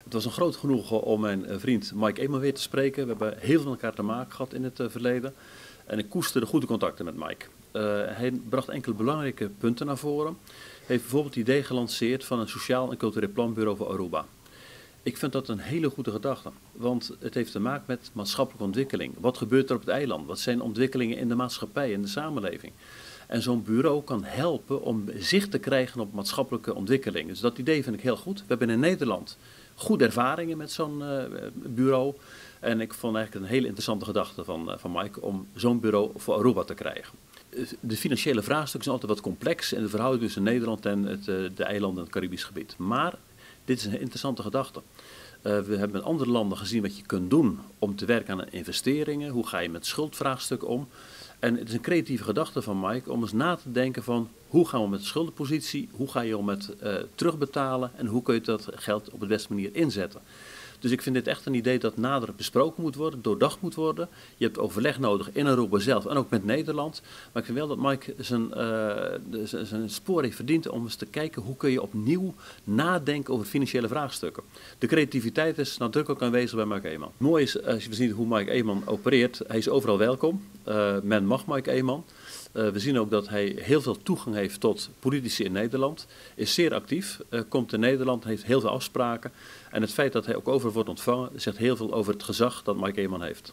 Het was een groot genoegen om mijn vriend Mike Eman weer te spreken. We hebben heel veel met elkaar te maken gehad in het verleden. En ik koesterde goede contacten met Mike. Hij bracht enkele belangrijke punten naar voren. Hij heeft bijvoorbeeld het idee gelanceerd van een sociaal en cultureel planbureau voor Aruba. Ik vind dat een hele goede gedachte, want het heeft te maken met maatschappelijke ontwikkeling. Wat gebeurt er op het eiland? Wat zijn ontwikkelingen in de maatschappij, in de samenleving? En zo'n bureau kan helpen om zicht te krijgen op maatschappelijke ontwikkeling. Dus dat idee vind ik heel goed. We hebben in Nederland goede ervaringen met zo'n bureau. En ik vond eigenlijk een hele interessante gedachte van Mike om zo'n bureau voor Aruba te krijgen. De financiële vraagstukken zijn altijd wat complex in de verhouding tussen Nederland en de eilanden en het Caribisch gebied. Maar dit is een interessante gedachte. We hebben met andere landen gezien wat je kunt doen om te werken aan investeringen. Hoe ga je met schuldvraagstukken om? En het is een creatieve gedachte van Mike om eens na te denken van hoe gaan we met de schuldenpositie, hoe ga je om met terugbetalen en hoe kun je dat geld op de beste manier inzetten. Dus ik vind dit echt een idee dat nader besproken moet worden, doordacht moet worden. Je hebt overleg nodig in Aruba zelf en ook met Nederland. Maar ik vind wel dat Mike zijn spoor heeft verdiend om eens te kijken hoe kun je opnieuw nadenken over financiële vraagstukken. De creativiteit is nadrukkelijk aanwezig bij Mike Eman. Mooi is als je ziet hoe Mike Eman opereert. Hij is overal welkom. Men mag Mike Eman. We zien ook dat hij heel veel toegang heeft tot politici in Nederland. Is zeer actief, komt in Nederland, heeft heel veel afspraken. En het feit dat hij ook overal wordt ontvangen, zegt heel veel over het gezag dat Mike Eman heeft.